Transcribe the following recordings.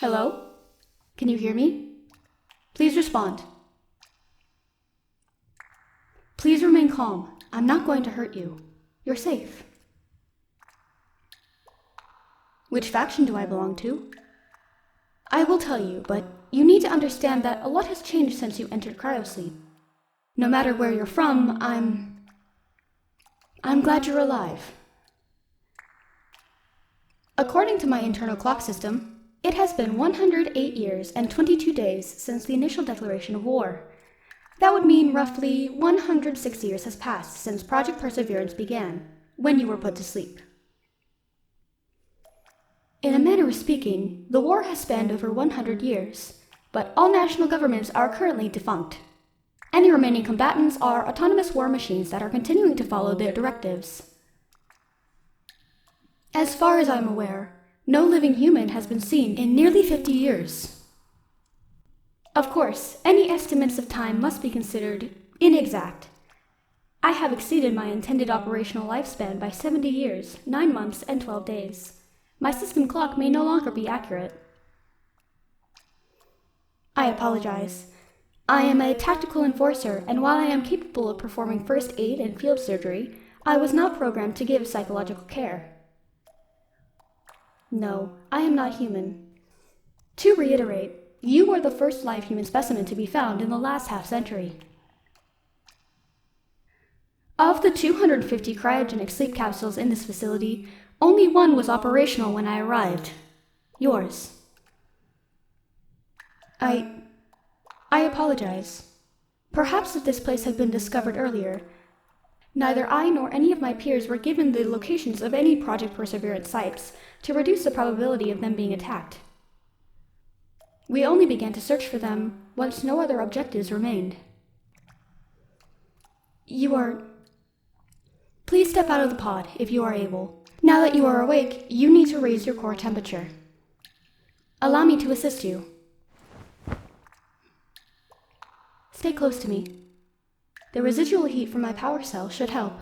Hello? Can you hear me? Please respond. Please remain calm. I'm not going to hurt you. You're safe. Which faction do I belong to? I will tell you, but you need to understand that a lot has changed since you entered cryosleep. No matter where you're from, I'm glad you're alive. According to my internal clock system, it has been 108 years and 22 days since the initial declaration of war. That would mean roughly 106 years has passed since Project Perseverance began, when you were put to sleep. In a manner of speaking, the war has spanned over 100 years, but all national governments are currently defunct. Any remaining combatants are autonomous war machines that are continuing to follow their directives. As far as I'm aware, no living human has been seen in nearly 50 years. Of course, any estimates of time must be considered inexact. I have exceeded my intended operational lifespan by 70 years, 9 months, and 12 days. My system clock may no longer be accurate. I apologize. I am a tactical enforcer, and while I am capable of performing first aid and field surgery, I was not programmed to give psychological care. No, I am not human. To reiterate, you are the first live human specimen to be found in the last half-century. Of the 250 cryogenic sleep capsules in this facility, only one was operational when I arrived. Yours. I apologize. Perhaps if this place had been discovered earlier, neither I nor any of my peers were given the locations of any Project Perseverance sites to reduce the probability of them being attacked. We only began to search for them once no other objectives remained. Please step out of the pod if you are able. Now that you are awake, you need to raise your core temperature. Allow me to assist you. Stay close to me. The residual heat from my power cell should help.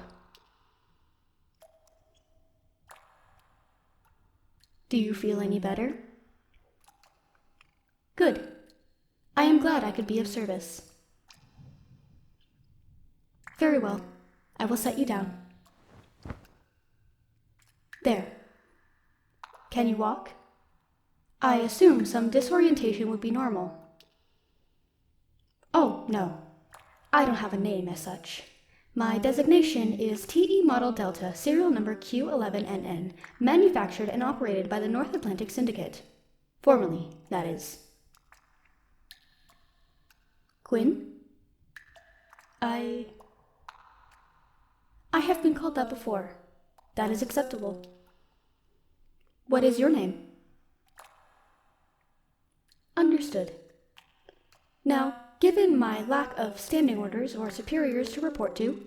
Do you feel any better? Good. I am glad I could be of service. Very well. I will set you down. There. Can you walk? I assume some disorientation would be normal. Oh, no. I don't have a name as such. My designation is TE Model Delta, serial number Q11NN, manufactured and operated by the North Atlantic Syndicate. Formerly, that is. Quinn? I have been called that before. That is acceptable. What is your name? Understood. Now, given my lack of standing orders or superiors to report to,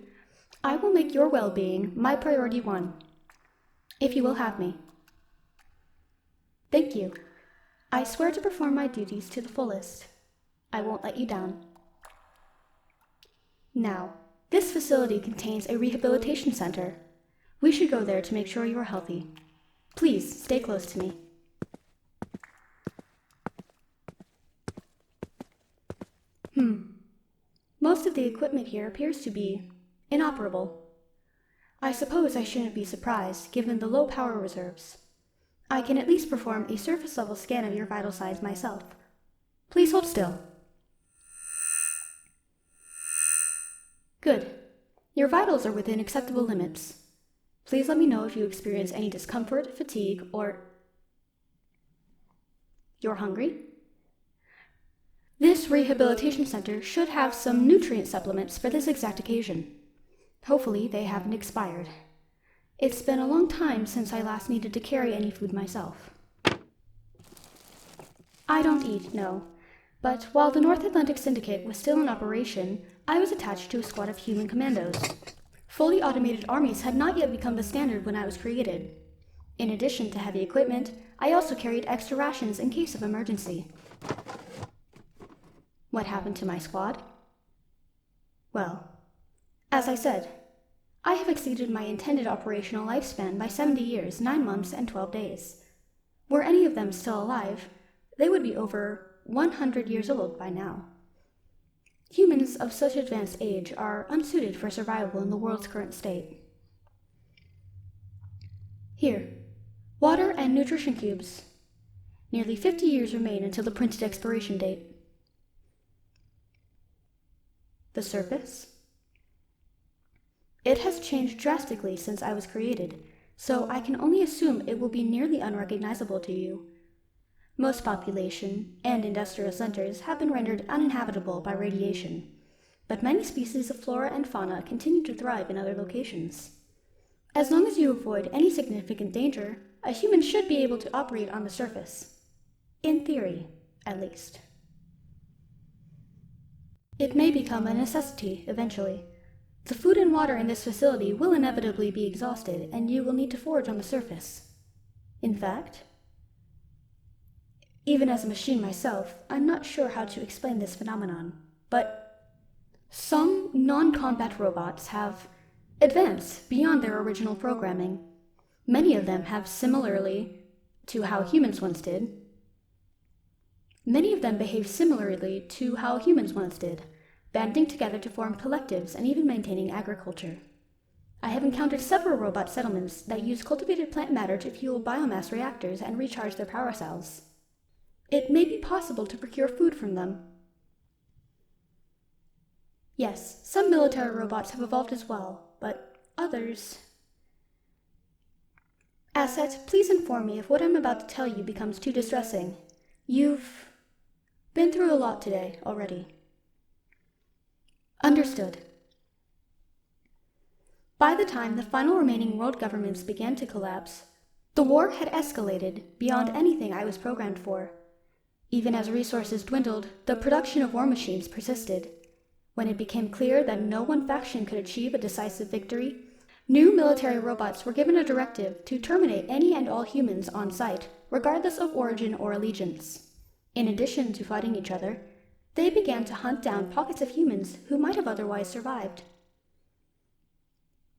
I will make your well-being my priority one, if you will have me. Thank you. I swear to perform my duties to the fullest. I won't let you down. Now, this facility contains a rehabilitation center. We should go there to make sure you are healthy. Please, stay close to me. Most of the equipment here appears to be inoperable. I suppose I shouldn't be surprised, given the low power reserves. I can at least perform a surface-level scan of your vital signs myself. Please hold still. Good. Your vitals are within acceptable limits. Please let me know if you experience any discomfort, fatigue, or... You're hungry? This rehabilitation center should have some nutrient supplements for this exact occasion. Hopefully they haven't expired. It's been a long time since I last needed to carry any food myself. I don't eat, no. But while the North Atlantic Syndicate was still in operation, I was attached to a squad of human commandos. Fully automated armies had not yet become the standard when I was created. In addition to heavy equipment, I also carried extra rations in case of emergency. What happened to my squad? Well, as I said, I have exceeded my intended operational lifespan by 70 years, 9 months, and 12 days. Were any of them still alive, they would be over 100 years old by now. Humans of such advanced age are unsuited for survival in the world's current state. Here, water and nutrition cubes. Nearly 50 years remain until the printed expiration date. The surface? It has changed drastically since I was created, so I can only assume it will be nearly unrecognizable to you. Most population and industrial centers have been rendered uninhabitable by radiation, but many species of flora and fauna continue to thrive in other locations. As long as you avoid any significant danger, a human should be able to operate on the surface. In theory, at least. It may become a necessity eventually. The food and water in this facility will inevitably be exhausted, and you will need to forage on the surface. In fact, even as a machine myself, I'm not sure how to explain this phenomenon, but some non-combat robots have advanced beyond their original programming. Many of them have similarly to how humans once did. Many of them behave similarly to how humans once did, banding together to form collectives and even maintaining agriculture. I have encountered several robot settlements that use cultivated plant matter to fuel biomass reactors and recharge their power cells. It may be possible to procure food from them. Yes, some military robots have evolved as well, but others... Asset, please inform me if what I'm about to tell you becomes too distressing. You've been through a lot today already. Understood. By the time the final remaining world governments began to collapse, the war had escalated beyond anything I was programmed for. Even as resources dwindled, the production of war machines persisted. When it became clear that no one faction could achieve a decisive victory, new military robots were given a directive to terminate any and all humans on site, regardless of origin or allegiance. In addition to fighting each other, they began to hunt down pockets of humans who might have otherwise survived.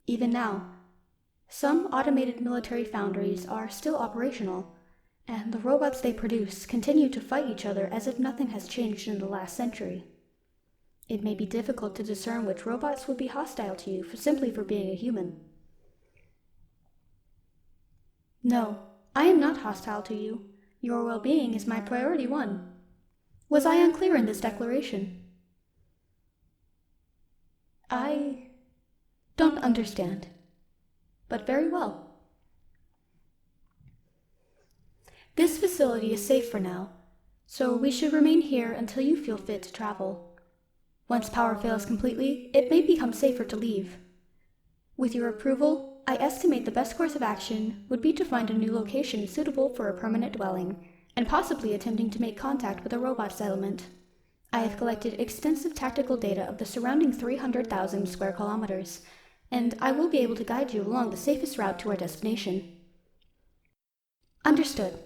Even now, some automated military foundries are still operational, and the robots they produce continue to fight each other as if nothing has changed in the last century. It may be difficult to discern which robots would be hostile to you simply for being a human. No, I am not hostile to you. Your well-being is my priority one. Was I unclear in this declaration? I don't understand, but very well. This facility is safe for now, so we should remain here until you feel fit to travel. Once power fails completely, it may become safer to leave. With your approval, I estimate the best course of action would be to find a new location suitable for a permanent dwelling, and possibly attempting to make contact with a robot settlement. I have collected extensive tactical data of the surrounding 300,000 square kilometers, and I will be able to guide you along the safest route to our destination. Understood.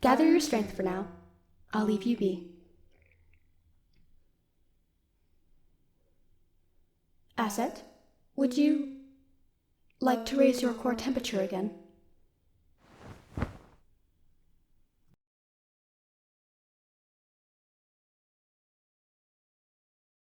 Gather your strength for now. I'll leave you be. Asset, would you like to raise your core temperature again?